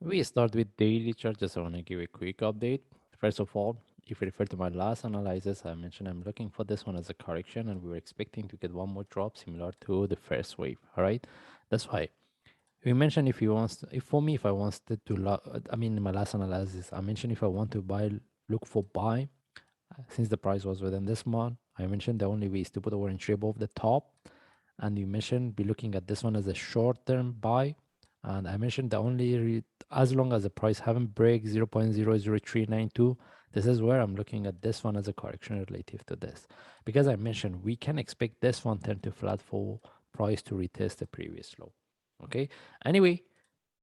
We start with daily chart. Just I want to give a quick update. First of all, if you refer to my last analysis, I mentioned I'm looking for this one as a correction, and we were expecting to get one more drop similar to the first wave. All right, that's why we mentioned if you want, if for me, if I wanted to, I mean, in my last analysis, I mentioned if I want to buy, look for buy, since the price was within this month. I mentioned the only way is to put our entry above the top, and you mentioned be looking at this one as a short-term buy. And I mentioned the only as long as the price haven't break 0.00392, this is where I'm looking at this one as a correction relative to this, because I mentioned we can expect this one turn to flat for price to retest the previous low. Okay. Anyway,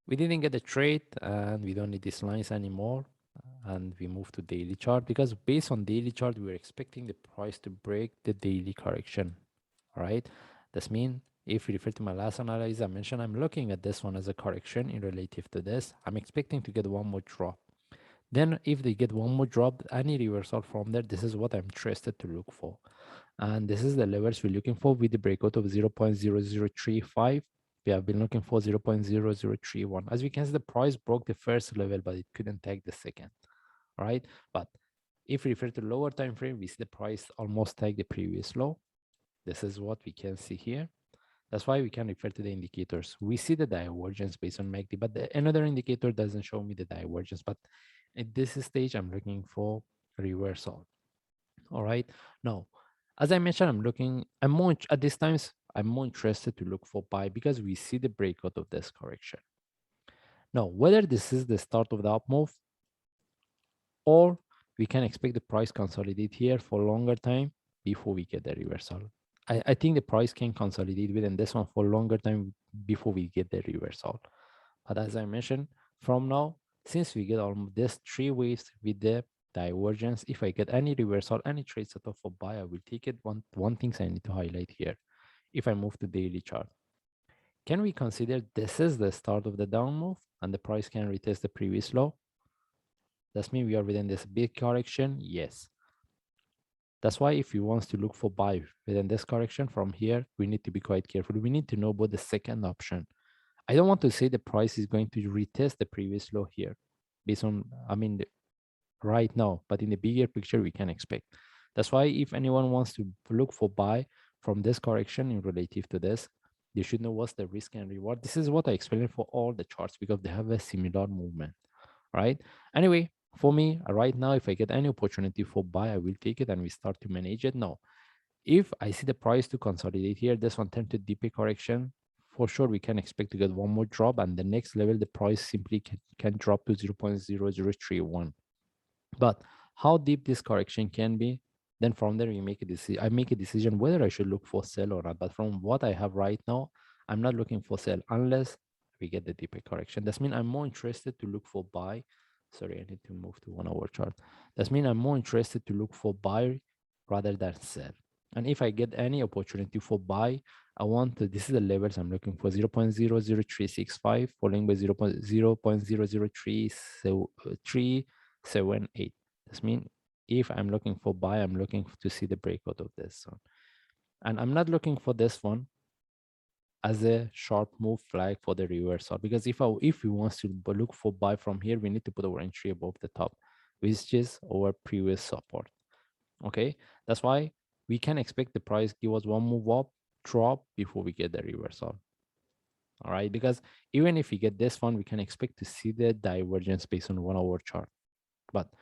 we didn't get a trade and we don't need these lines anymore, and we move to daily chart because based on daily chart we were expecting the price to break the daily correction. All right, this means if we refer to my last analysis, I mentioned I'm looking at this one as a correction in relative to this. I'm expecting to get one more drop. Then if they get one more drop, any reversal from there, this is what I'm interested to look for. And this is the levels we're looking for with the breakout of 0.0035. We have been looking for 0.0031. As we can see, the price broke the first level, but it couldn't take the second. All right. But if we refer to lower time frame, we see the price almost take the previous low. This is what we can see here. That's why we can refer to the indicators. We see the divergence based on MACD, but another indicator doesn't show me the divergence. But at this stage, I'm looking for reversal. All right. Now, as I mentioned, I'm more, at this times, I'm more interested to look for buy because we see the breakout of this correction. Now, whether this is the start of the up move or we can expect the price consolidate here for longer time before we get the reversal. I think the price can consolidate within this one for longer time before we get the reversal. But as I mentioned, from now, since we get almost this three waves with the divergence, if I get any reversal, any trade setup for buy, I will take it. One thing I need to highlight here. If I move to daily chart, can we consider this is the start of the down move and the price can retest the previous low? Does mean we are within this big correction? Yes. That's why if we want to look for buy within this correction from here, we need to be quite careful. We need to know about the second option. I don't want to say the price is going to retest the previous low here based on, I mean, right now, but in the bigger picture, we can expect. That's why if anyone wants to look for buy from this correction in relative to this, they should know what's the risk and reward. This is what I explained for all the charts because they have a similar movement, right? Anyway, for me right now, if I get any opportunity for buy, I will take it and we start to manage it now. If I see the price to consolidate here, this one turned to DP correction, for sure we can expect to get one more drop, and the next level the price simply can drop to 0.0031. But how deep this correction can be, then from there we make a decision. I make a decision whether I should look for sell or not. But from what I have right now, I'm not looking for sell unless we get the deeper correction. That means I'm more interested to look for buy. Sorry, I need to move to 1 hour chart. That means I'm more interested to look for buy rather than sell. And if I get any opportunity for buy, I want to, this is the levels I'm looking for, 0.00365 following by 0.00378. This means if I'm looking for buy, I'm looking to see the breakout of this one. And I'm not looking for this one as a sharp move flag for the reversal, because if we want to look for buy from here, we need to put our entry above the top, which is our previous support. Okay, that's why we can expect the price give us one move up, drop before we get the reversal. All right, because even if we get this one, we can expect to see the divergence based on 1 hour chart. But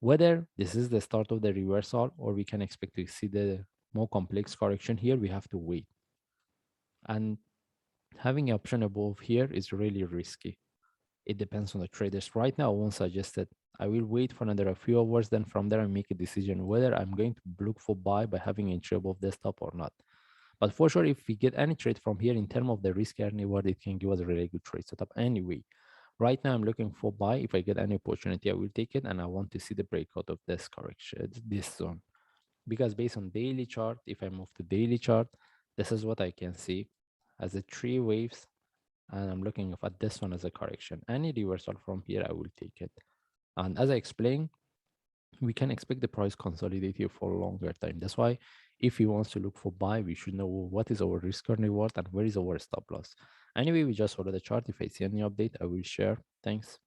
whether this is the start of the reversal or we can expect to see the more complex correction here, we have to wait. And having option above here is really risky. It depends on the traders. Right now, I won't suggest it. I will wait for another a few hours. Then from there, I make a decision whether I'm going to look for buy by having entry above the stop or not. But for sure, if we get any trade from here in terms of the risk and reward, it can give us a really good trade setup anyway. Right now, I'm looking for buy. If I get any opportunity, I will take it. And I want to see the breakout of this correction, this zone. Because based on daily chart, if I move to daily chart, this is what I can see as a three waves. And I'm looking at this one as a correction. Any reversal from here, I will take it. And as I explained, we can expect the price consolidate here for a longer time. That's why If he wants to look for buy, we should know what is our risk and reward and where is our stop loss. Anyway, we just follow the chart. If I see any update, I will share. Thanks.